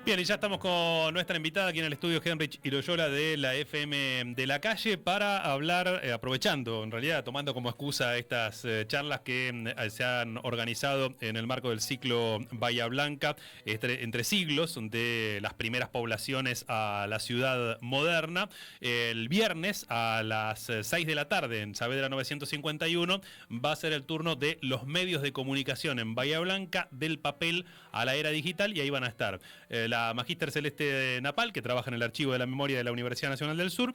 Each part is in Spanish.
Bien, y ya estamos con nuestra invitada aquí en el estudio, Henrich Iroyola de la FM de la Calle, para hablar, aprovechando, en realidad, tomando como excusa estas charlas que se han organizado en el marco del ciclo Bahía Blanca, entre siglos, de las primeras poblaciones a la ciudad moderna. El viernes a las 6 de la tarde en Saavedra 951 va a ser el turno de los medios de comunicación en Bahía Blanca, del papel a la era digital, y ahí van a estar la magíster Celeste Napal, que trabaja en el Archivo de la Memoria de la Universidad Nacional del Sur,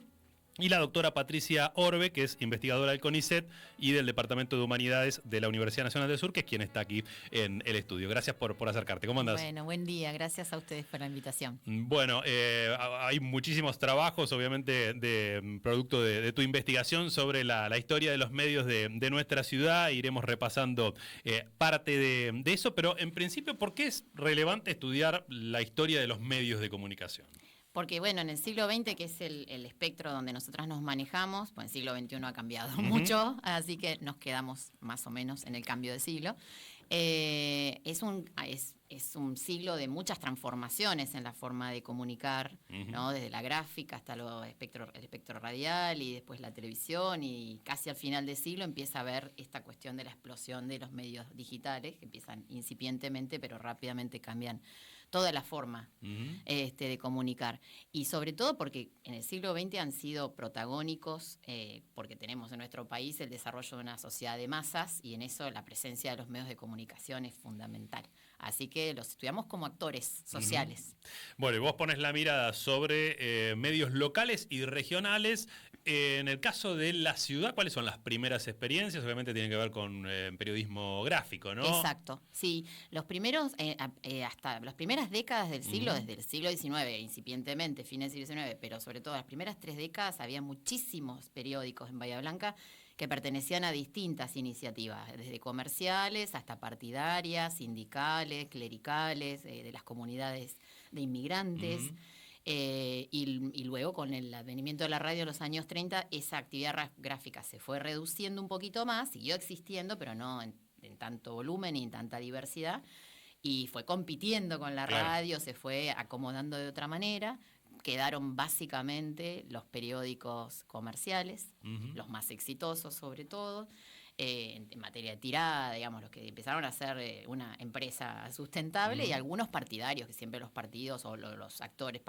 y la doctora Patricia Orbe, que es investigadora del CONICET y del Departamento de Humanidades de la Universidad Nacional del Sur, que es quien está aquí en el estudio. Gracias por acercarte. ¿Cómo andás? Bueno, buen día. Gracias a ustedes por la invitación. Bueno, hay muchísimos trabajos, obviamente, de producto de tu investigación sobre la historia de los medios de nuestra ciudad. Iremos repasando parte de eso, pero en principio, ¿por qué es relevante estudiar la historia de los medios de comunicación? Porque, bueno, en el siglo XX, que es el espectro donde nosotras nos manejamos, pues el siglo XXI ha cambiado mucho, así que nos quedamos más o menos en el cambio de siglo. Es un siglo de muchas transformaciones en la forma de comunicar, ¿no? Desde la gráfica hasta el espectro radial y después la televisión, y casi al final del siglo empieza a haber esta cuestión de la explosión de los medios digitales, que empiezan incipientemente pero rápidamente cambian toda la forma de comunicar. Y sobre todo porque en el siglo XX han sido protagónicos, porque tenemos en nuestro país el desarrollo de una sociedad de masas, y en eso la presencia de los medios de comunicación es fundamental. Así que los estudiamos como actores sociales. Bueno, y vos pones la mirada sobre medios locales y regionales. En el caso de la ciudad, ¿cuáles son las primeras experiencias? Obviamente tienen que ver con periodismo gráfico, ¿no? Exacto, sí. Los primeros, hasta las primeras décadas del siglo, desde el siglo XIX, incipientemente, fines del siglo XIX, pero sobre todo las primeras 3 décadas, había muchísimos periódicos en Bahía Blanca que pertenecían a distintas iniciativas, desde comerciales hasta partidarias, sindicales, clericales, de las comunidades de inmigrantes. Y luego, con el advenimiento de la radio en los años 30, esa actividad gráfica se fue reduciendo un poquito más, siguió existiendo, pero no en tanto volumen y en tanta diversidad, y fue compitiendo con la radio, se fue acomodando de otra manera. Quedaron básicamente los periódicos comerciales, los más exitosos sobre todo, en materia de tirada, digamos, los que empezaron a ser una empresa sustentable, y algunos partidarios, que siempre los partidos o los actores,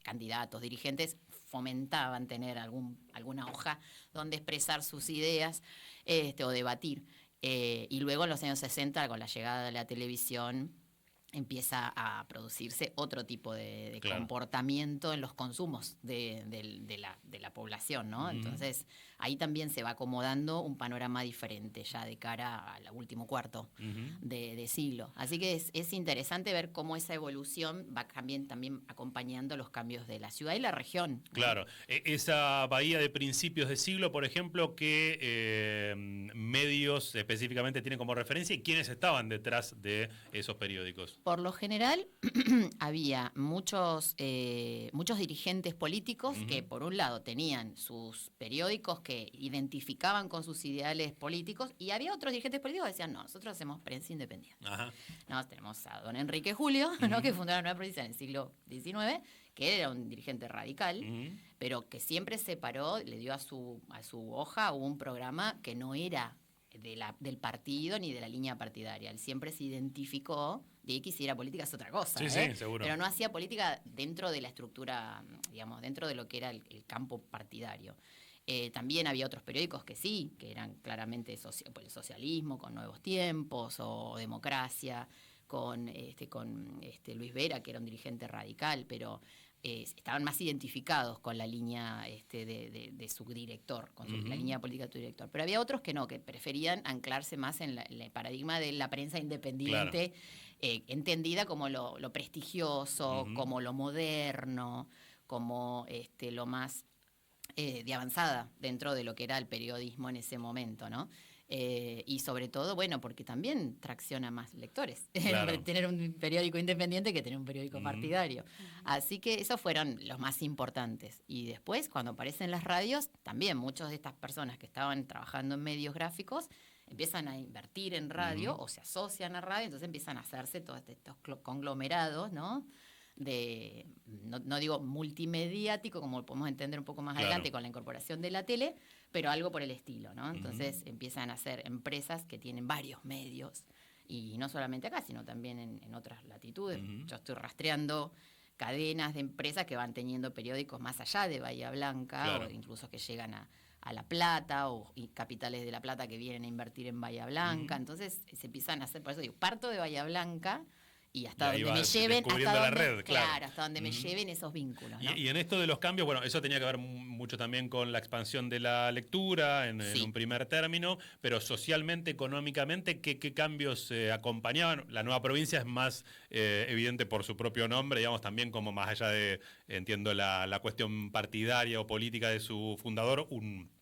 candidatos, dirigentes, fomentaban tener alguna hoja donde expresar sus ideas o debatir. Y luego en los años 60, con la llegada de la televisión, empieza a producirse otro tipo de comportamiento en los consumos de la población, ¿no? Entonces, ahí también se va acomodando un panorama diferente ya de cara al último cuarto de siglo. Así que es interesante ver cómo esa evolución va también acompañando los cambios de la ciudad y la región, ¿no? Claro. Esa Bahía de principios de siglo, por ejemplo, ¿qué medios específicamente tienen como referencia y quiénes estaban detrás de esos periódicos? Por lo general, había muchos dirigentes políticos que, por un lado, tenían sus periódicos que identificaban con sus ideales políticos, y había otros dirigentes políticos que decían, no, nosotros hacemos prensa independiente. No, tenemos a don Enrique Julio, ¿no? Que fundaron la Nueva Provincia en el siglo XIX, que era un dirigente radical, pero que siempre separó, le dio a su hoja un programa que no era del partido ni de la línea partidaria. Él siempre se identificó de que hiciera política es otra cosa, sí, seguro. Pero no hacía política dentro de la estructura, digamos, dentro de lo que era el campo partidario. También había otros periódicos que sí, que eran claramente el socialismo, con Nuevos Tiempos, o Democracia, con Luis Vera, que era un dirigente radical, pero estaban más identificados con la línea de su director, con la línea política de su director. Pero había otros que no, que preferían anclarse más en el paradigma de la prensa independiente, entendida como lo prestigioso, como lo moderno, como lo más de avanzada dentro de lo que era el periodismo en ese momento, ¿no? Y sobre todo, bueno, porque también tracciona más lectores. Claro. Tener un periódico independiente que tener un periódico partidario. Así que esos fueron los más importantes. Y después, cuando aparecen las radios, también muchas de estas personas que estaban trabajando en medios gráficos empiezan a invertir en radio o se asocian a radio, entonces empiezan a hacerse todos estos conglomerados, ¿no?, no digo multimediático, como lo podemos entender un poco más adelante con la incorporación de la tele, pero algo por el estilo, ¿no? Entonces empiezan a ser empresas que tienen varios medios, y no solamente acá, sino también en otras latitudes. Yo estoy rastreando cadenas de empresas que van teniendo periódicos más allá de Bahía Blanca, o incluso que llegan a La Plata, y capitales de La Plata que vienen a invertir en Bahía Blanca. Entonces se empiezan a hacer, por eso digo, parto de Bahía Blanca y hasta donde me lleven, hasta donde me lleven esos vínculos, ¿no? Y en esto de los cambios, bueno, eso tenía que ver mucho también con la expansión de la lectura en un primer término, pero socialmente, económicamente, ¿qué cambios acompañaban? La nueva provincia es más evidente por su propio nombre, digamos, también como más allá de, entiendo, la cuestión partidaria o política de su fundador, un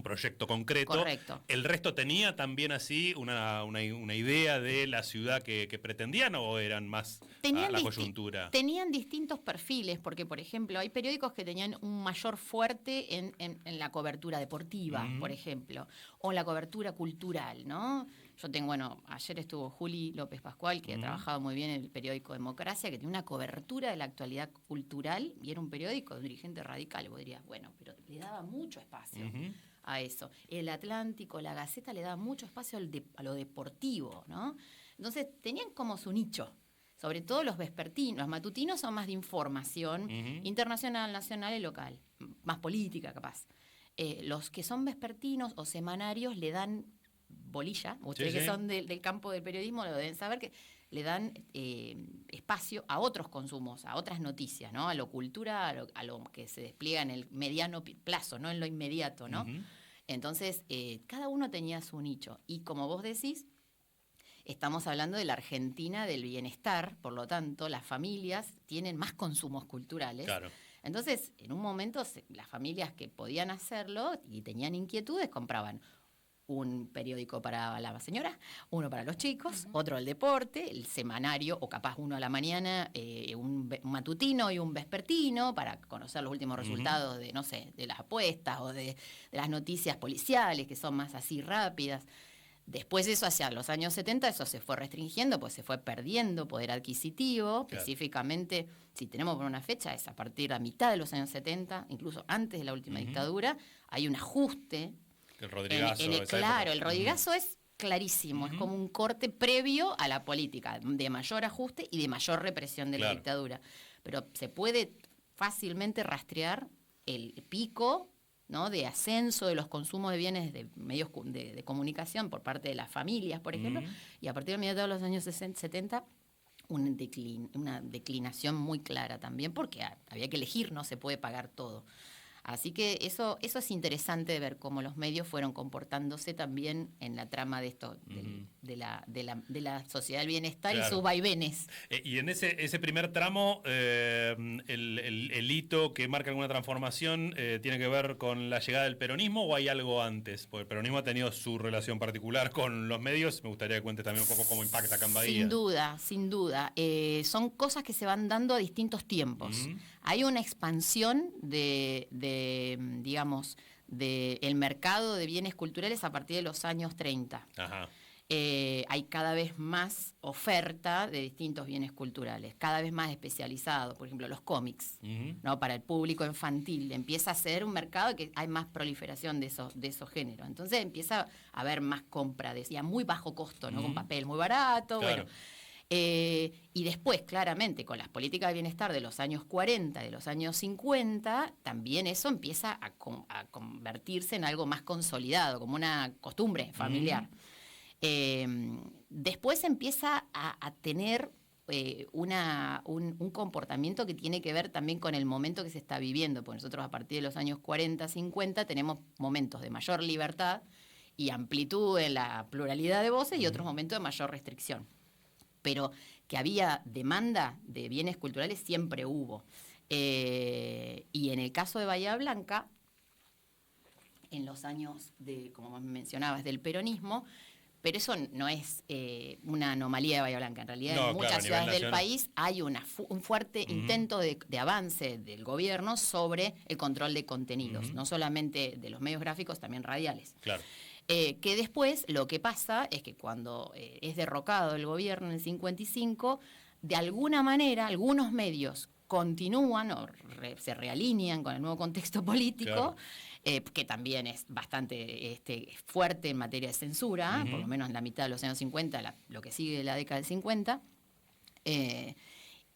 proyecto concreto. Correcto. ¿El resto tenía también así una idea de la ciudad que pretendían, o eran más a la coyuntura? Tenían distintos perfiles, porque, por ejemplo, hay periódicos que tenían un mayor fuerte en la cobertura deportiva, por ejemplo, o en la cobertura cultural, ¿no? Yo tengo, ayer estuvo Juli López Pascual, que ha trabajado muy bien en el periódico Democracia, que tiene una cobertura de la actualidad cultural, y era un periódico de un dirigente radical. Vos dirías, pero le daba mucho espacio a eso. El Atlántico, la Gaceta, le daba mucho espacio a lo deportivo, ¿no? Entonces tenían como su nicho. Sobre todo los vespertinos. Los matutinos son más de información internacional, nacional y local, más política capaz. Los que son vespertinos o semanarios le dan bolilla. Ustedes que son del campo del periodismo lo deben saber, que le dan espacio a otros consumos, a otras noticias, ¿no? A lo cultura, a lo que se despliega en el mediano plazo, no en lo inmediato, ¿no? Entonces, cada uno tenía su nicho. Y como vos decís, estamos hablando de la Argentina del bienestar, por lo tanto, las familias tienen más consumos culturales. Claro. Entonces, en un momento, las familias que podían hacerlo y tenían inquietudes, compraban un periódico para la señora, uno para los chicos, otro el deporte, el semanario, o capaz uno a la mañana, un matutino y un vespertino, para conocer los últimos resultados de, no sé, de las apuestas o de las noticias policiales, que son más así rápidas. Después eso, hacia los años 70, eso se fue restringiendo, pues se fue perdiendo poder adquisitivo. Claro. Específicamente, si tenemos por una fecha, es a partir de la mitad de los años 70, incluso antes de la última dictadura, hay un ajuste. El Rodrigazo. Claro, el Rodrigazo es clarísimo, es como un corte previo a la política, de mayor ajuste y de mayor represión de la dictadura. Pero se puede fácilmente rastrear el pico, ¿no?, de ascenso de los consumos de bienes de medios de comunicación por parte de las familias, por ejemplo, y a partir de mediados de los años 70, una declinación muy clara también, porque había que elegir, no se puede pagar todo. Así que eso es interesante de ver cómo los medios fueron comportándose también en la trama de esto, de la sociedad del bienestar y sus vaivenes. Y en ese primer tramo, el hito que marca alguna transformación tiene que ver con la llegada del peronismo, ¿o hay algo antes? Porque el peronismo ha tenido su relación particular con los medios. Me gustaría que cuentes también un poco cómo impacta acá en Bahía. Sin duda. Son cosas que se van dando a distintos tiempos. Hay una expansión digamos, del mercado de bienes culturales a partir de los años 30. Ajá. Hay cada vez más oferta de distintos bienes culturales, cada vez más especializados. Por ejemplo, los cómics, ¿no?, para el público infantil. Empieza a ser un mercado que hay más proliferación de esos géneros. Entonces empieza a haber más compra y a muy bajo costo, ¿no?, con papel muy barato. Claro. Bueno. Y después, claramente, con las políticas de bienestar de los años 40, de los años 50, también eso empieza a convertirse en algo más consolidado, como una costumbre familiar. Después empieza a tener un comportamiento que tiene que ver también con el momento que se está viviendo, porque nosotros a partir de los años 40, 50 tenemos momentos de mayor libertad y amplitud en la pluralidad de voces y otros momentos de mayor restricción. Pero que había demanda de bienes culturales siempre hubo. Y en el caso de Bahía Blanca, en los años como mencionabas, del peronismo, pero eso no es una anomalía de Bahía Blanca. En realidad, en muchas ciudades del país hay un fuerte intento de avance del gobierno sobre el control de contenidos, no solamente de los medios gráficos, también radiales. Claro. Que después lo que pasa es que cuando es derrocado el gobierno en el 55, de alguna manera algunos medios continúan o se realinean con el nuevo contexto político, que también es bastante fuerte en materia de censura, por lo menos en la mitad de los años 50, lo que sigue de la década del 50.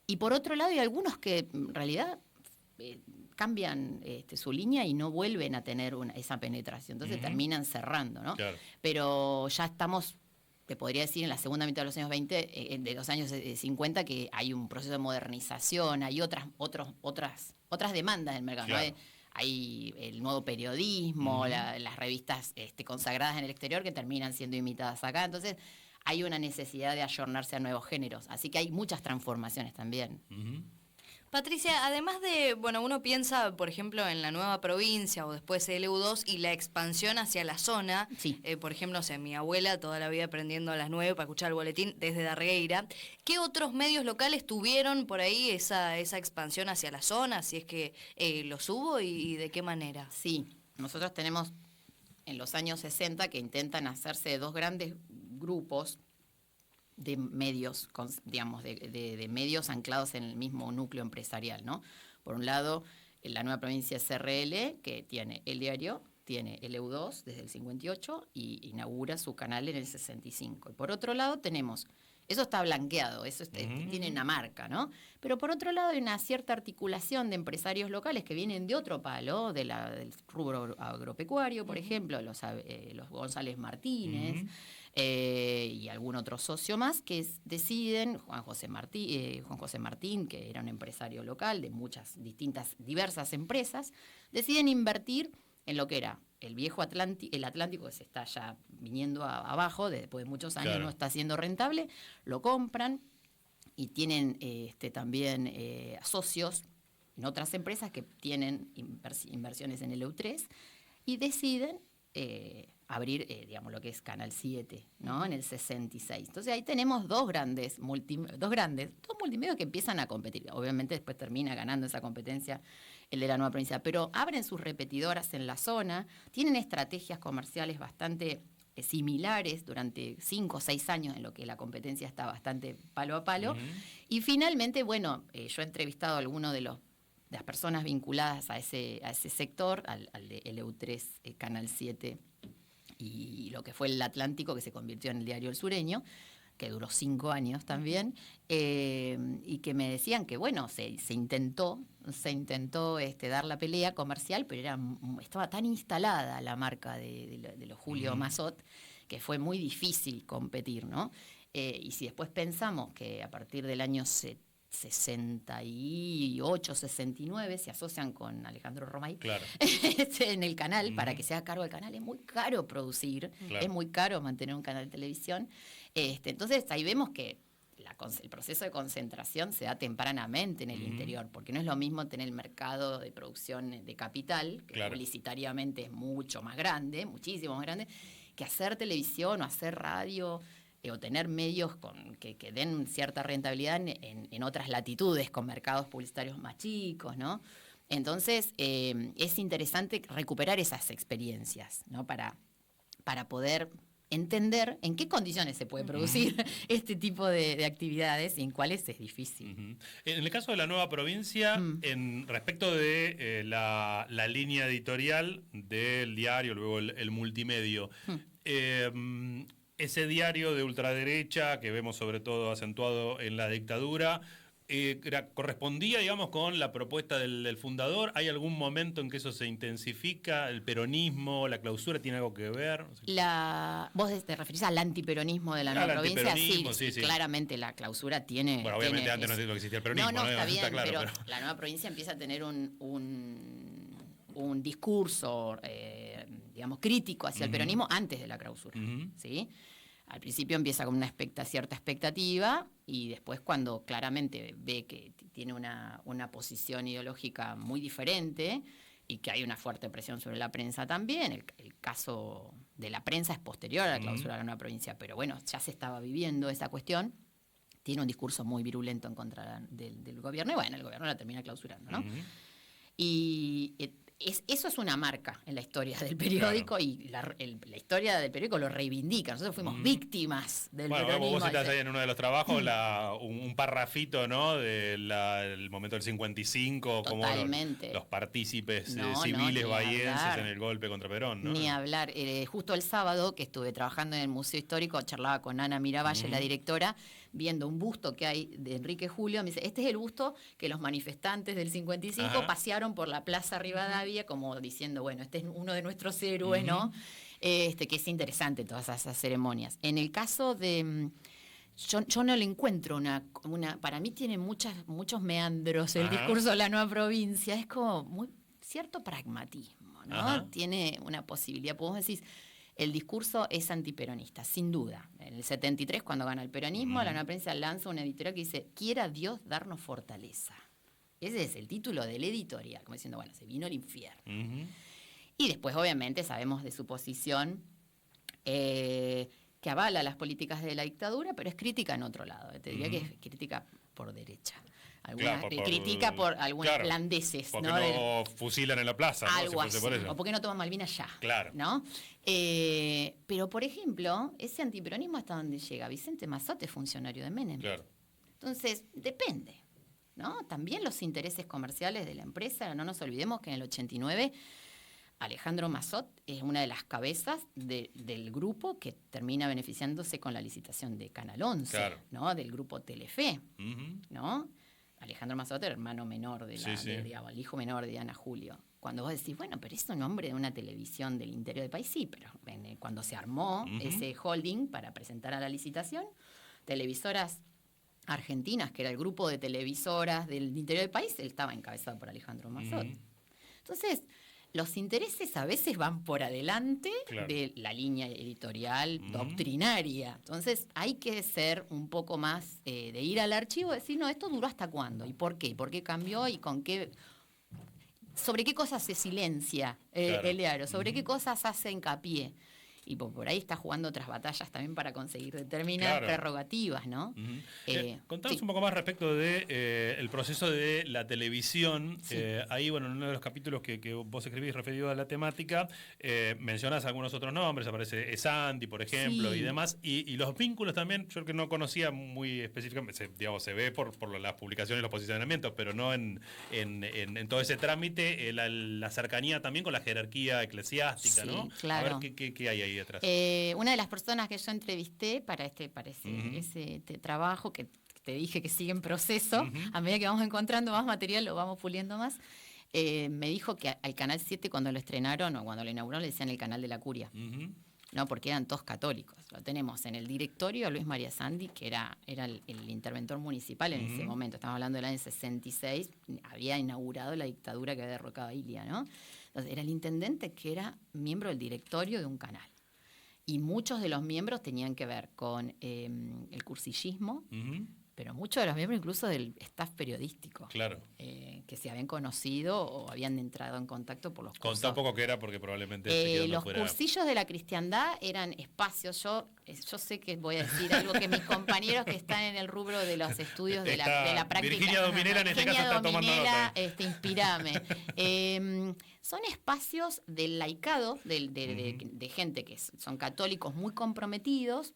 Y por otro lado hay algunos que en realidad cambian su línea y no vuelven a tener esa penetración, entonces terminan cerrando, ¿no? Claro. Pero ya estamos, te podría decir, en la segunda mitad de los años 20, de los años 50, que hay un proceso de modernización, hay otras demandas del mercado, claro. ¿No? Hay el nuevo periodismo, las revistas consagradas en el exterior que terminan siendo imitadas acá, entonces hay una necesidad de ayornarse a nuevos géneros, así que hay muchas transformaciones también. Patricia, además de, uno piensa, por ejemplo, en la nueva provincia o después el EU2 y la expansión hacia la zona. Sí. Por ejemplo, mi abuela toda la vida aprendiendo a las 9 para escuchar el boletín desde Darreira. ¿Qué otros medios locales tuvieron por ahí esa expansión hacia la zona? Si es que los hubo y de qué manera. Sí, nosotros tenemos en los años 60 que intentan hacerse de dos grandes grupos de medios, digamos, de medios anclados en el mismo núcleo empresarial, ¿no? Por un lado, la nueva provincia SRL, que tiene el diario, tiene el EU2 desde el 58 y inaugura su canal en el 65. Y por otro lado tenemos, eso está blanqueado, eso tiene una marca, ¿no? Pero por otro lado hay una cierta articulación de empresarios locales que vienen de otro palo, del rubro agropecuario, por ejemplo, los González Martínez, y algún otro socio más que deciden, Juan José Martín, que era un empresario local de diversas empresas, deciden invertir en lo que era el viejo el Atlántico, que se está ya viniendo abajo, después de muchos años, claro. No está siendo rentable, lo compran y tienen también socios en otras empresas que tienen inversiones en el EU3 y deciden abrir, digamos, lo que es Canal 7, ¿no? En el 66. Entonces ahí tenemos dos multimedios que empiezan a competir. Obviamente después termina ganando esa competencia el de la nueva provincia, pero abren sus repetidoras en la zona, tienen estrategias comerciales bastante similares durante 5 o 6 años en lo que la competencia está bastante palo a palo. Y finalmente, yo he entrevistado a algunos de las personas vinculadas a ese sector, al de EU3, Canal 7, y lo que fue el Atlántico, que se convirtió en el Diario El Sureño, que duró 5 años también, y que me decían que, se intentó dar la pelea comercial, pero estaba tan instalada la marca de los Julio Massot, que fue muy difícil competir, ¿no? Y si después pensamos que a partir del año 68, 69 se asocian con Alejandro Romay, claro. En el canal, para que se haga cargo del canal. Es muy caro producir, claro. Es muy caro mantener un canal de televisión. Entonces ahí vemos que el proceso de concentración se da tempranamente en el interior, porque no es lo mismo tener el mercado de producción de capital, que claro. Publicitariamente es mucho más grande, muchísimo más grande, que hacer televisión o hacer radio, o tener medios que den cierta rentabilidad en otras latitudes, con mercados publicitarios más chicos, ¿no? Entonces, es interesante recuperar esas experiencias, ¿no? Para poder entender en qué condiciones se puede producir este tipo de actividades y en cuáles es difícil. En el caso de la nueva provincia, respecto de la línea editorial del diario, luego el multimedio, ese diario de ultraderecha que vemos sobre todo acentuado en la dictadura, ¿correspondía, digamos, con la propuesta del fundador? ¿Hay algún momento en que eso se intensifica? ¿El peronismo, la clausura tiene algo que ver? ¿Vos te referís al antiperonismo de la nueva provincia? Sí, claramente la clausura tiene... Bueno, obviamente antes no existía el peronismo. No, está bien, claro, pero la nueva provincia empieza a tener un discurso, digamos, crítico hacia el peronismo antes de la clausura, ¿sí? Al principio empieza con una cierta expectativa y después cuando claramente ve que tiene una posición ideológica muy diferente y que hay una fuerte presión sobre la prensa también, el caso de la prensa es posterior a la clausura de la nueva provincia, pero ya se estaba viviendo esa cuestión, tiene un discurso muy virulento en contra del gobierno y el gobierno la termina clausurando, ¿no? Y Eso es una marca en la historia del periódico, y la historia del periódico lo reivindica. Nosotros fuimos víctimas del peronismo. Vos citás ahí en uno de los trabajos un parrafito, ¿no? Del momento del 55, como los partícipes civiles bahienses en el golpe contra Perón, ¿no? Ni hablar. Justo el sábado que estuve trabajando en el Museo Histórico, charlaba con Ana Miravalle, la directora, viendo un busto que hay de Enrique Julio. Me dice, este es el busto que los manifestantes del 55 pasearon por la Plaza Rivadavia, como diciendo, bueno, este es uno de nuestros héroes, ¿no? Que es interesante todas esas ceremonias. En el caso de... Yo no le encuentro para mí tiene muchos meandros el discurso de la nueva provincia. Es como muy cierto pragmatismo, ¿no? Tiene una posibilidad, podemos decir... El discurso es antiperonista, sin duda. En el 73, cuando gana el peronismo, la nueva prensa lanza una editorial que dice, quiera Dios darnos fortaleza. Ese es el título del editorial, como diciendo, bueno, se vino el infierno. Y después, obviamente, sabemos de su posición, que avala las políticas de la dictadura, pero es crítica en otro lado. Te diría que es crítica por derecha. Critica por algunas blandeces. Porque no fusilan en la plaza, algo ¿no? así, Por eso. o porque no toman Malvinas ya. Claro. ¿No? Pero, por ejemplo, ese antiperonismo hasta donde llega. Vicente Mazzotte es funcionario de Menem. Claro. Entonces, depende, ¿no? También los intereses comerciales de la empresa. No nos olvidemos que en el 89 Alejandro Mazzotte es una de las cabezas del grupo que termina beneficiándose con la licitación de Canal 11, ¿no? Del grupo Telefe, ¿no? Alejandro Mazzotte, hermano menor digamos, el hijo menor de Diana Julio. Cuando vos decís, bueno, pero es un hombre de una televisión del interior del país, sí, pero cuando se armó ese holding para presentar a la licitación, televisoras argentinas, que era el grupo de televisoras del interior del país, él estaba encabezado por Alejandro Mazzotte. Entonces, los intereses a veces van por adelante de la línea editorial doctrinaria. Entonces hay que ser un poco más de ir al archivo y decir, no, esto duró hasta cuándo, y por qué cambió, y con qué, sobre qué cosas se silencia el diario, sobre qué cosas hace hincapié. Y por ahí está jugando otras batallas también para conseguir determinadas prerrogativas, ¿no? Contanos un poco más respecto de el proceso de la televisión. Ahí, bueno, en uno de los capítulos que vos escribís referido a la temática, mencionás algunos otros nombres, aparece Santi, por ejemplo, y demás. Y los vínculos también, yo que no conocía muy específicamente, se ve por las publicaciones y los posicionamientos, pero no en todo ese trámite, la cercanía también con la jerarquía eclesiástica, ¿no? Claro. A ver qué hay ahí detrás. Una de las personas que yo entrevisté para ese trabajo, que te dije que sigue en proceso, a medida que vamos encontrando más material lo vamos puliendo más, me dijo que al Canal 7 cuando lo estrenaron o cuando lo inauguraron le decían el canal de la curia, ¿no? Porque eran todos católicos. Lo tenemos en el directorio a Luis María Sandi, que era el interventor municipal en ese momento, estamos hablando del año 66, había inaugurado la dictadura que había derrocado a Ilia, ¿no? Entonces era el intendente que era miembro del directorio de un canal. Y muchos de los miembros tenían que ver con el cursillismo, pero muchos de los miembros incluso del staff periodístico. Claro. Que se habían conocido o habían entrado en contacto por los cursos. Contá un poco qué era, porque probablemente los cursillos de la cristiandad eran espacios. Yo sé que voy a decir algo que mis compañeros que están en el rubro de los estudios de la práctica. Virginia Dominela en este caso está tomando nota. Inspirame. Son espacios del laicado, de gente que son católicos muy comprometidos,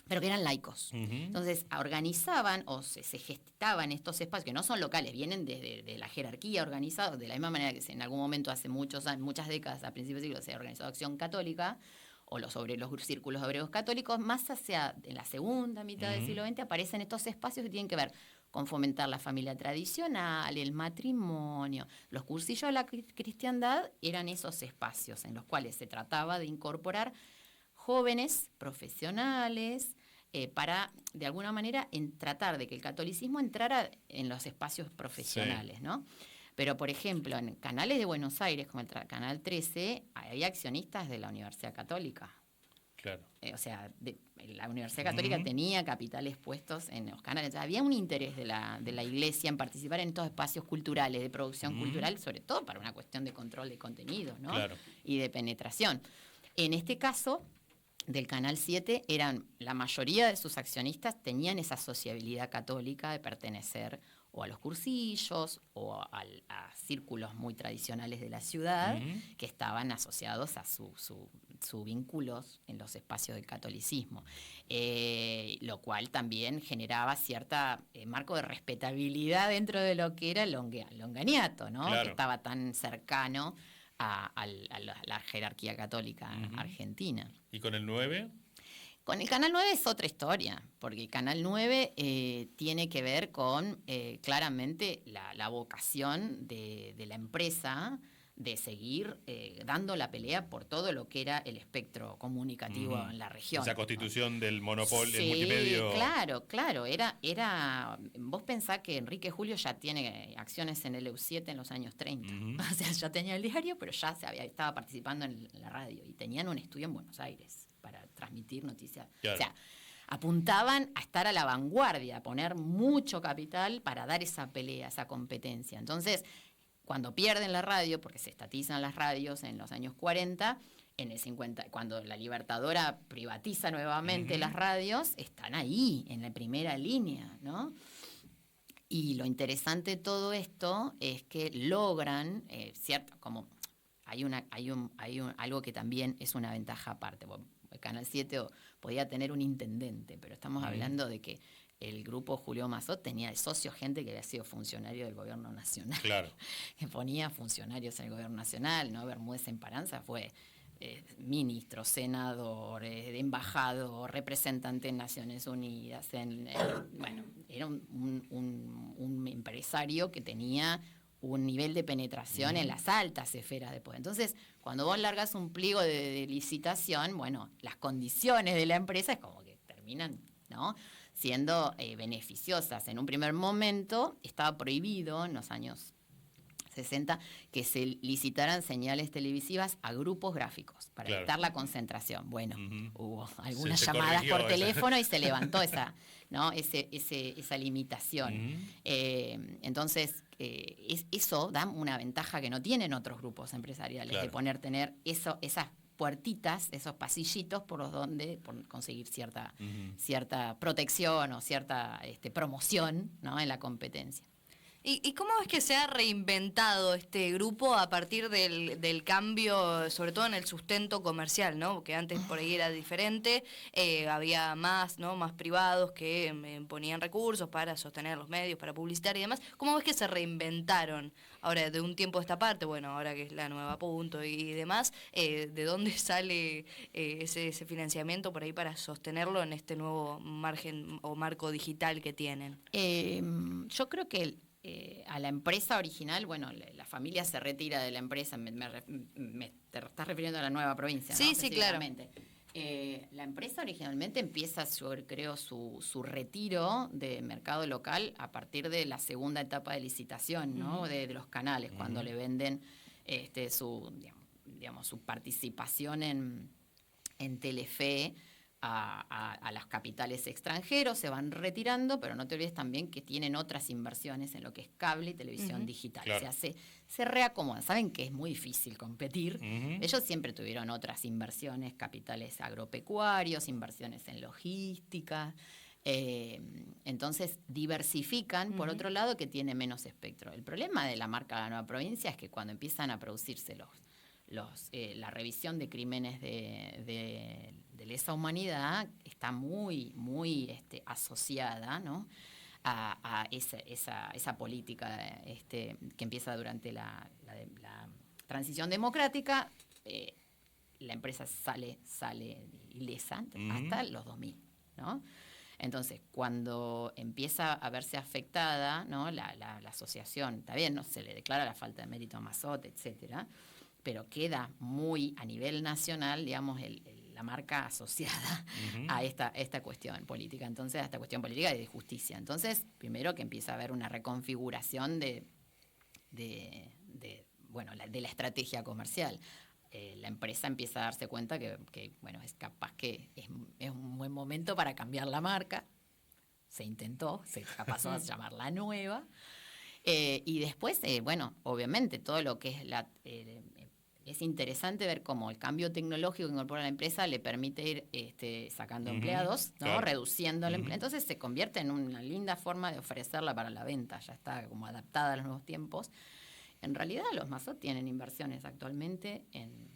pero que eran laicos. Entonces organizaban o se gestaban estos espacios, que no son locales, vienen desde de la jerarquía organizada, de la misma manera que en algún momento hace muchas décadas, a principios del siglo, se ha organizado Acción Católica, o sobre los círculos obreros católicos, más hacia en la segunda mitad del siglo XX aparecen estos espacios que tienen que ver con fomentar la familia tradicional, el matrimonio. Los cursillos de la cristiandad eran esos espacios en los cuales se trataba de incorporar jóvenes profesionales para, de alguna manera, tratar de que el catolicismo entrara en los espacios profesionales, ¿no? Pero, por ejemplo, en canales de Buenos Aires, como el Canal 13, había accionistas de la Universidad Católica. Claro. O sea, la Universidad Católica tenía capitales puestos en los canales. O sea, había un interés de la Iglesia en participar en estos espacios culturales, de producción cultural, sobre todo para una cuestión de control de contenidos, ¿no? Claro. Y de penetración. En este caso, del Canal 7, la mayoría de sus accionistas tenían esa sociabilidad católica de pertenecer o a los cursillos o a círculos muy tradicionales de la ciudad que estaban asociados a su vínculos en los espacios del catolicismo, lo cual también generaba cierta marco de respetabilidad dentro de lo que era el longaniato, ¿no? Claro. Que estaba tan cercano a la jerarquía católica argentina. ¿Y con el 9? Con el Canal 9 es otra historia, porque el Canal 9 tiene que ver con claramente la vocación de la empresa de seguir dando la pelea por todo lo que era el espectro comunicativo en la región. Esa constitución del monopolio, Sí, el multimedio. Claro. Vos pensás que Enrique Julio ya tiene acciones en el EU7 en los años 30. O sea, ya tenía el diario, pero ya estaba participando en la radio. Y tenían un estudio en Buenos Aires para transmitir noticias. Claro. O sea, apuntaban a estar a la vanguardia, a poner mucho capital para dar esa pelea, esa competencia. Entonces, cuando pierden la radio, porque se estatizan las radios en los años 40, en el 50, cuando la Libertadora privatiza nuevamente las radios, están ahí, en la primera línea, ¿no? Y lo interesante de todo esto es que logran, cierto, como hay algo que también es una ventaja aparte. El Canal 7 podía tener un intendente, pero estamos hablando de que el grupo Julio Mazzot tenía de socio gente que había sido funcionario del gobierno nacional. Claro. Que ponía funcionarios en el gobierno nacional, ¿no? Bermúdez Emparanza fue ministro, senador, embajador, representante en Naciones Unidas. Bueno, era un empresario que tenía un nivel de penetración en las altas esferas de poder. Entonces, cuando vos largas un pliego de licitación, bueno, las condiciones de la empresa es como que terminan, ¿no?, siendo beneficiosas. En un primer momento estaba prohibido en los años 60 que se licitaran señales televisivas a grupos gráficos para evitar la concentración. Bueno, hubo algunas llamadas por teléfono y se levantó esa limitación. Entonces, eso da una ventaja que no tienen otros grupos empresariales, de tener esas puertitas, esos pasillitos por conseguir cierta protección o cierta promoción, ¿no?, en la competencia. ¿Y cómo es que se ha reinventado este grupo a partir del cambio, sobre todo en el sustento comercial, ¿no? Que antes por ahí era diferente, había más, ¿no?, más privados que ponían recursos para sostener los medios, para publicitar y demás. ¿Cómo ves que se reinventaron ahora de un tiempo a esta parte? Bueno, ahora que es la nueva Punto y demás, ¿de dónde sale ese financiamiento por ahí para sostenerlo en este nuevo margen o marco digital que tienen? Yo creo que a la empresa original, bueno, la familia se retira de la empresa, te estás refiriendo a la nueva provincia, ¿no? Sí, claro. La empresa originalmente empieza, yo creo, su retiro de mercado local a partir de la segunda etapa de licitación, ¿no?, de los canales, cuando le venden su participación en Telefe a las capitales extranjeros, se van retirando, pero no te olvides también que tienen otras inversiones en lo que es cable y televisión digital. Claro. O sea, se reacomodan. Saben que es muy difícil competir. Ellos siempre tuvieron otras inversiones, capitales agropecuarios, inversiones en logística. Entonces diversifican, por otro lado, que tiene menos espectro. El problema de la marca de la nueva provincia es que cuando empiezan a producirse la revisión de crímenes de lesa humanidad está muy asociada, ¿no?, a esa política que empieza durante la transición democrática. La empresa sale ilesa hasta los 2000, ¿no? Entonces, cuando empieza a verse afectada, ¿no?, la asociación, está bien, no se le declara la falta de mérito a Mazzot, etcétera, pero queda muy a nivel nacional, digamos, la marca asociada a esta cuestión política. Entonces, a esta cuestión política y de justicia. Entonces, primero que empieza a haber una reconfiguración de la estrategia comercial. La empresa empieza a darse cuenta que bueno, es capaz que es un buen momento para cambiar la marca. Se intentó, se pasó a llamar La Nueva. Y después, bueno, obviamente todo lo que es es interesante ver cómo el cambio tecnológico que incorpora la empresa le permite ir sacando empleados, ¿no? Claro. Reduciendo el empleo. Entonces se convierte en una linda forma de ofrecerla para la venta, ya está como adaptada a los nuevos tiempos. En realidad los Mazot tienen inversiones actualmente en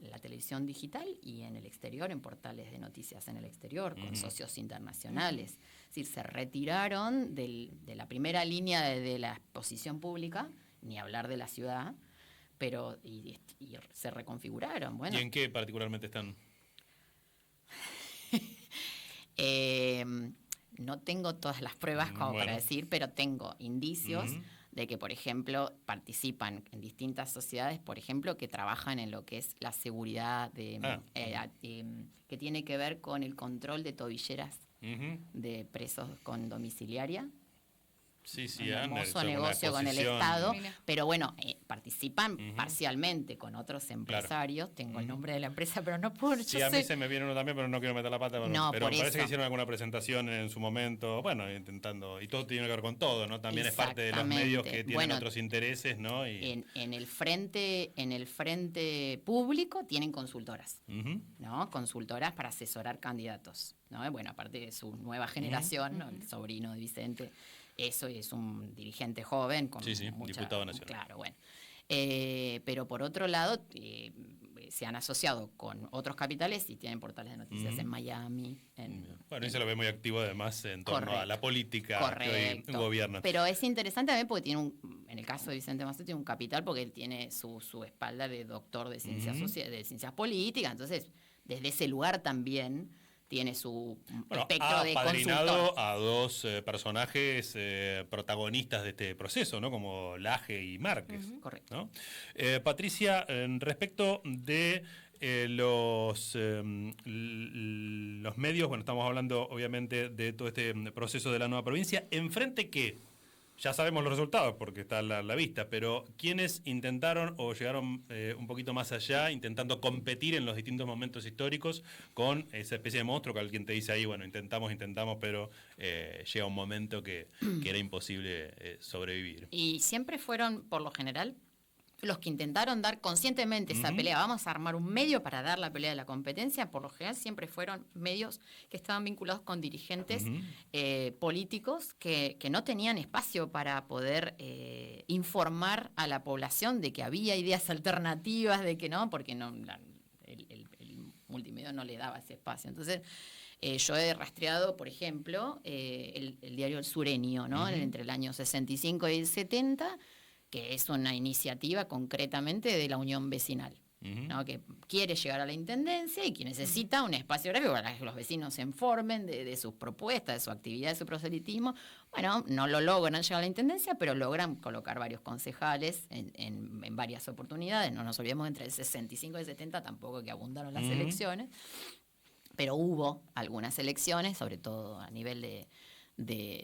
la televisión digital y en el exterior, en portales de noticias en el exterior, con socios internacionales. Es decir, se retiraron de la primera línea de la exposición pública, ni hablar de la ciudad, pero y se reconfiguraron. Bueno, ¿Y en qué particularmente están? No tengo todas las pruebas como para Bueno. decir, pero tengo indicios de que, por ejemplo, participan en distintas sociedades, por ejemplo, que trabajan en lo que es la seguridad, que tiene que ver con el control de tobilleras de presos con domiciliaria. Sí, Un hermoso hecho una negocio con el exposición. Estado, Mira. pero bueno, participan parcialmente con otros empresarios. Tengo el nombre de la empresa, pero no puedo. Sí, yo a mí sé- se me viene uno también, pero no quiero meter la pata. No, pero por me parece eso. que hicieron alguna presentación en su momento, bueno, intentando, y todo tiene que ver con todo, ¿no? También es parte de los Exactamente. medios que tienen Bueno, otros intereses, ¿no? Y, en el frente público tienen consultoras, Ujú. ¿no? Consultoras para asesorar candidatos, ¿no? Bueno, aparte de su nueva generación, ¿no? El sobrino de Vicente, eso es un dirigente joven con Sí, diputado nacional. Claro, bueno. Pero por otro lado, se han asociado con otros capitales y tienen portales de noticias en Miami. Bueno, y se lo ve muy activo además en torno a la Correcto. política Correcto. que hoy gobierna. Pero es interesante también porque en el caso de Vicente Mazot, tiene un capital porque él tiene su espalda de doctor de ciencias, de ciencias políticas. Entonces, desde ese lugar también tiene su espectro ha de padrinado consultor. a dos personajes protagonistas de este proceso, ¿no? Como Laje y Márquez. Correcto. ¿No? Patricia, respecto de los medios, bueno, estamos hablando obviamente de todo este proceso de la nueva provincia, ¿enfrente qué? Ya sabemos los resultados porque está a la vista, pero ¿quiénes intentaron o llegaron un poquito más allá, intentando competir en los distintos momentos históricos con esa especie de monstruo que alguien te dice ahí, bueno, intentamos, pero llega un momento que era imposible sobrevivir? Y siempre fueron, por lo general, los que intentaron dar conscientemente esa pelea, vamos a armar un medio para dar la pelea de la competencia, por lo general siempre fueron medios que estaban vinculados con dirigentes políticos que no tenían espacio para poder informar a la población de que había ideas alternativas, de que no, porque el multimedia no le daba ese espacio. Entonces, yo he rastreado, por ejemplo, el diario El Sureño, ¿no? Entre el año 65 y el 70, que es una iniciativa concretamente de la Unión Vecinal, ¿no? Que quiere llegar a la intendencia y que necesita un espacio gráfico para que los vecinos se informen de sus propuestas, de su actividad, de su proselitismo. Bueno, no lo logran llegar a la intendencia, pero logran colocar varios concejales en varias oportunidades. No nos olvidemos, entre el 65 y el 70 tampoco que abundaron las elecciones, pero hubo algunas elecciones, sobre todo a nivel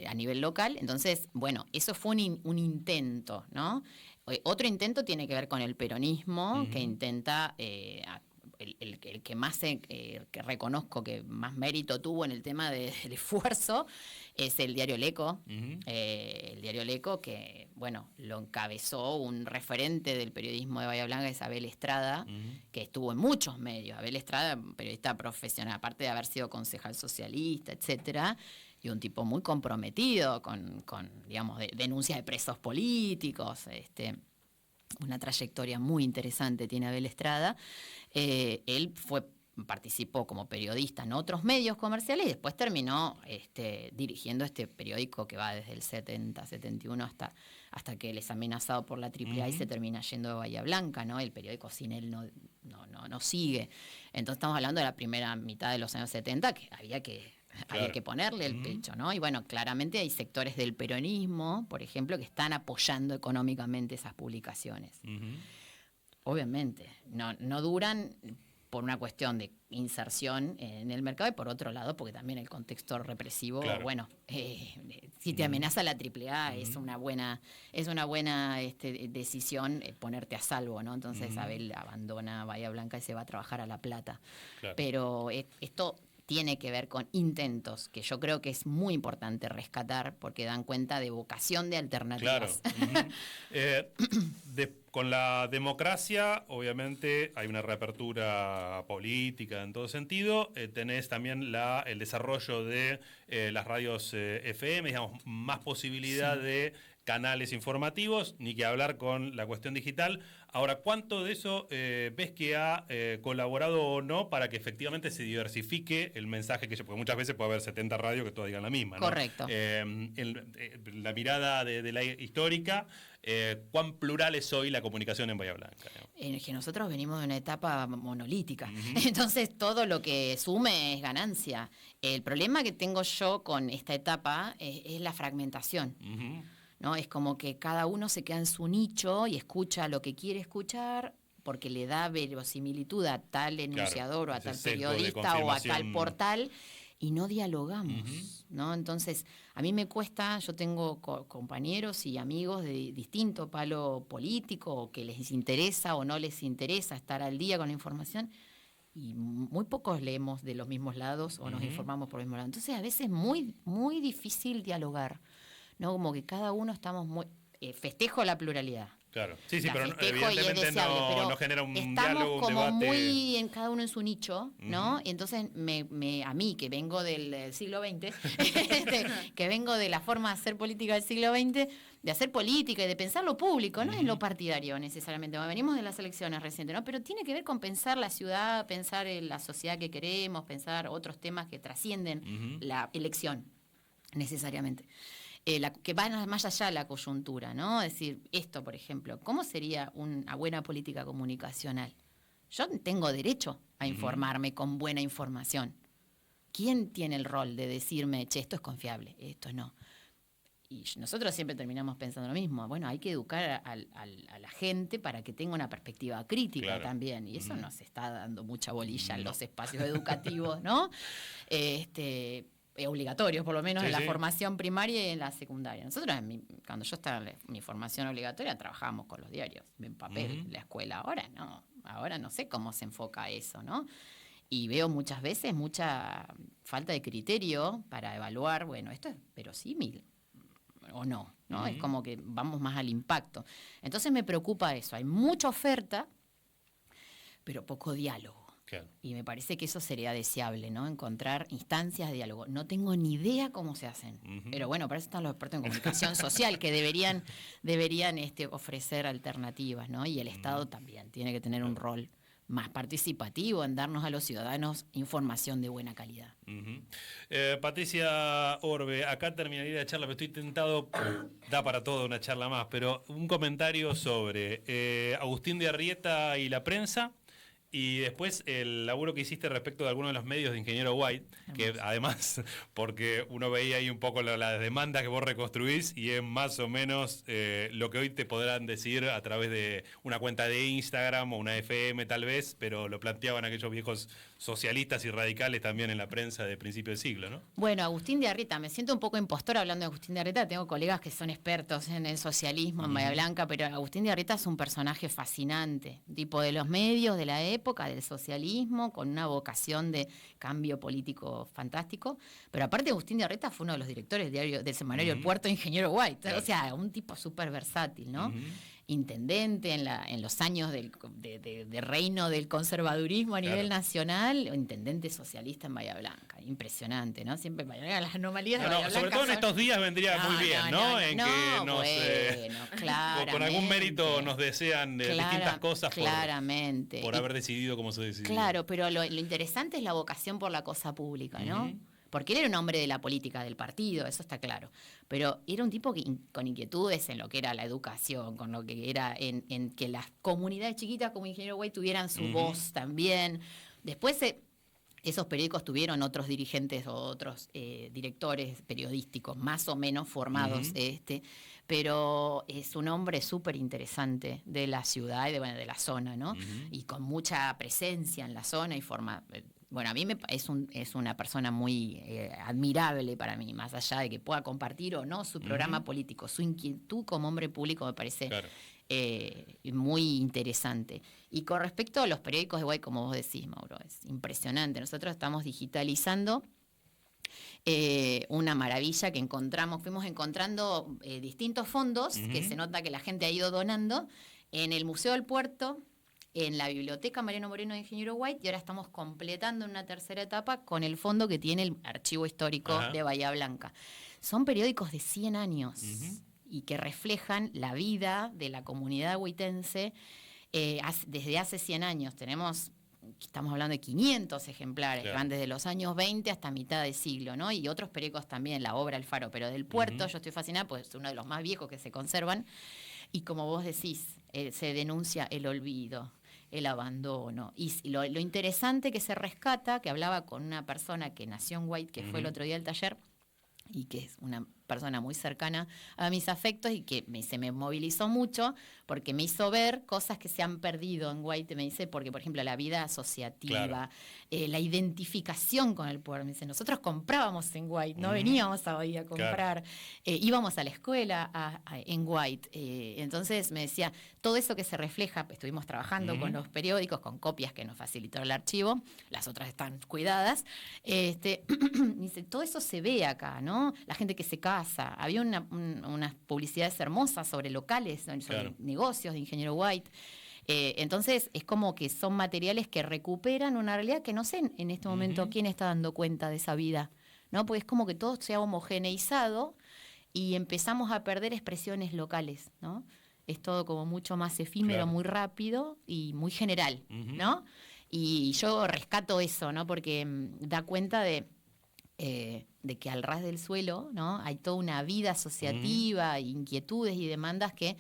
a nivel local. Entonces, bueno, eso fue un intento, ¿no? Otro intento tiene que ver con el peronismo, que intenta, el que más que reconozco que más mérito tuvo en el tema del esfuerzo, es el diario El Eco. El diario El Eco, que, bueno, lo encabezó un referente del periodismo de Bahía Blanca, Isabel Estrada, que estuvo en muchos medios. Abel Estrada, periodista profesional, aparte de haber sido concejal socialista, etcétera, y un tipo muy comprometido con digamos, denuncias de presos políticos, una trayectoria muy interesante tiene Abel Estrada. Él participó como periodista en otros medios comerciales y después terminó dirigiendo este periódico que va desde el 70, 71 hasta que él es amenazado por la AAA y se termina yendo de Bahía Blanca, ¿no? El periódico sin él no sigue. Entonces estamos hablando de la primera mitad de los años 70, que había que ponerle el pecho, ¿no? Y bueno, claramente hay sectores del peronismo, por ejemplo, que están apoyando económicamente esas publicaciones. Obviamente, no duran por una cuestión de inserción en el mercado y por otro lado, porque también el contexto represivo, Claro. bueno, si te amenaza la AAA es una buena decisión ponerte a salvo, ¿no? Entonces Abel abandona Bahía Blanca y se va a trabajar a La Plata. Claro. Pero esto tiene que ver con intentos, que yo creo que es muy importante rescatar porque dan cuenta de vocación de alternativas. Claro. Con la democracia, obviamente, hay una reapertura política en todo sentido. Tenés también el desarrollo de las radios FM, digamos, más posibilidad de canales informativos, ni que hablar con la cuestión digital. Ahora, ¿cuánto de eso ves que ha colaborado o no para que efectivamente se diversifique el mensaje que porque muchas veces puede haber 70 radios que todas digan la misma, ¿no? Correcto. La mirada de la histórica, ¿cuán plural es hoy la comunicación en Bahía Blanca, ¿no? Que nosotros venimos de una etapa monolítica, entonces todo lo que sume es ganancia. El problema que tengo yo con esta etapa es la fragmentación. ¿No? Es como que cada uno se queda en su nicho y escucha lo que quiere escuchar porque le da verosimilitud a tal enunciador, o a tal periodista o a tal portal y no dialogamos, ¿no? Entonces, a mí me cuesta, yo tengo compañeros y amigos de distinto palo político o que les interesa o no les interesa estar al día con la información y muy pocos leemos de los mismos lados o nos informamos por los mismos lados. Entonces, a veces es muy, muy difícil dialogar. ¿No? Como que cada uno estamos muy... festejo la pluralidad. Claro, sí, la pero evidentemente no genera un diálogo, un como debate. Muy en cada uno en su nicho, ¿no? Y entonces a mí, que vengo del siglo XX, que vengo de la forma de hacer política del siglo XX, de hacer política y de pensar lo público, no en lo partidario necesariamente. Bueno, venimos de las elecciones recientes, ¿no? Pero tiene que ver con pensar la ciudad, pensar en la sociedad que queremos, pensar otros temas que trascienden la elección, necesariamente. Que van más allá de la coyuntura, ¿no? Es decir, esto, por ejemplo, ¿cómo sería una buena política comunicacional? Yo tengo derecho a informarme con buena información. ¿Quién tiene el rol de decirme, che, esto es confiable, esto no? Y nosotros siempre terminamos pensando lo mismo. Bueno, hay que educar a la gente para que tenga una perspectiva crítica también. Y eso no se está dando mucha bolilla en los espacios educativos, ¿no? Obligatorios, por lo menos en la formación primaria y en la secundaria. Nosotros, cuando yo estaba en mi formación obligatoria, trabajábamos con los diarios en papel, la escuela. Ahora no sé cómo se enfoca eso, ¿no? Y veo muchas veces mucha falta de criterio para evaluar, bueno, esto es verosímil o no, ¿no? Es como que vamos más al impacto. Entonces me preocupa eso. Hay mucha oferta, pero poco diálogo. Claro. Y me parece que eso sería deseable, ¿no? Encontrar instancias de diálogo. No tengo ni idea cómo se hacen. Pero bueno, para eso están los expertos en comunicación social que deberían ofrecer alternativas, ¿no? Y el Estado también tiene que tener un rol más participativo en darnos a los ciudadanos información de buena calidad. Patricia Orbe, acá terminaría la charla, pero estoy tentado, da para todo una charla más, pero un comentario sobre Agustín de Arrieta y la prensa. Y después el laburo que hiciste respecto de algunos de los medios de Ingeniero White, que además, porque uno veía ahí un poco la demanda que vos reconstruís y es más o menos lo que hoy te podrán decir a través de una cuenta de Instagram o una FM tal vez, pero lo planteaban aquellos viejos socialistas y radicales también en la prensa de principio del siglo, ¿no? Bueno, Agustín de Arrieta, me siento un poco impostora hablando de Agustín de Arrieta, tengo colegas que son expertos en el socialismo en Bahía Blanca, pero Agustín de Arrieta es un personaje fascinante, tipo de los medios de la época, del socialismo, con una vocación de cambio político fantástico, pero aparte Agustín de Arrieta fue uno de los directores del semanario El Puerto, Ingeniero White, claro. O sea, un tipo súper versátil, ¿no? Intendente en los años de reino del conservadurismo a nivel nacional, intendente socialista en Bahía Blanca. Impresionante, ¿no? Siempre Bahía Blanca, las anomalías de Bahía Blanca. Sobre todo en estos días vendría muy bien, ¿no? En que nos, con algún mérito nos desean distintas cosas por haber decidido como se decidió. Claro, pero lo interesante es la vocación por la cosa pública, ¿no? Porque él era un hombre de la política, del partido, eso está claro. Pero era un tipo con inquietudes en lo que era la educación, con lo que era en que las comunidades chiquitas como Ingeniero White tuvieran su voz también. Después esos periódicos tuvieron otros dirigentes o otros directores periodísticos más o menos formados, pero es un hombre súper interesante de la ciudad y de la zona, ¿no? Y con mucha presencia en la zona y forma... Bueno, a mí es una persona muy admirable para mí, más allá de que pueda compartir o no su programa político, su inquietud como hombre público me parece muy interesante. Y con respecto a los periódicos de Guay, como vos decís, Mauro, es impresionante. Nosotros estamos digitalizando una maravilla que fuimos encontrando distintos fondos que se nota que la gente ha ido donando en el Museo del Puerto, en la Biblioteca Mariano Moreno de Ingeniero White, y ahora estamos completando una tercera etapa con el fondo que tiene el Archivo Histórico de Bahía Blanca. Son periódicos de 100 años y que reflejan la vida de la comunidad huitense desde hace 100 años. Estamos hablando de 500 ejemplares, que van desde los años 20 hasta mitad de siglo, ¿no? Y otros periódicos también, la obra El Faro, pero del Puerto yo estoy fascinada, pues es uno de los más viejos que se conservan. Y como vos decís, se denuncia el olvido, el abandono. Y lo interesante que se rescata, que hablaba con una persona que nació en White, que fue el otro día al taller, y que es una persona muy cercana a mis afectos y que se me movilizó mucho porque me hizo ver cosas que se han perdido en White, me dice, porque por ejemplo la vida asociativa, la identificación con el pueblo, me dice, nosotros comprábamos en White, no veníamos a Bahía a comprar, íbamos a la escuela en White, entonces me decía, todo eso que se refleja, estuvimos trabajando con los periódicos, con copias que nos facilitó el archivo, las otras están cuidadas, dice, todo eso se ve acá, ¿no? La gente que se casa, había unas publicidades hermosas sobre locales, sobre negocios de Ingeniero White. Entonces es como que son materiales que recuperan una realidad que no sé en este momento quién está dando cuenta de esa vida, ¿no? Porque es como que todo se ha homogeneizado y empezamos a perder expresiones locales, ¿no? Es todo como mucho más efímero, muy rápido y muy general, ¿no? Y yo rescato eso, ¿no? Porque da cuenta de que al ras del suelo, ¿no? Hay toda una vida asociativa, inquietudes y demandas que,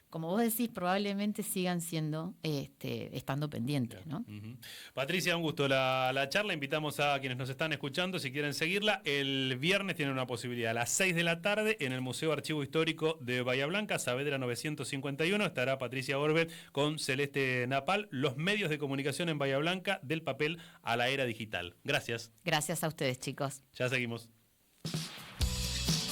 como vos decís, probablemente sigan estando pendientes, ¿no? Patricia, un gusto la charla. Invitamos a quienes nos están escuchando, si quieren seguirla, el viernes tienen una posibilidad. A las 6 de la tarde en el Museo Archivo Histórico de Bahía Blanca, Saavedra 951, estará Patricia Orbet con Celeste Napal, los medios de comunicación en Bahía Blanca, del papel a la era digital. Gracias. Gracias a ustedes, chicos. Ya seguimos.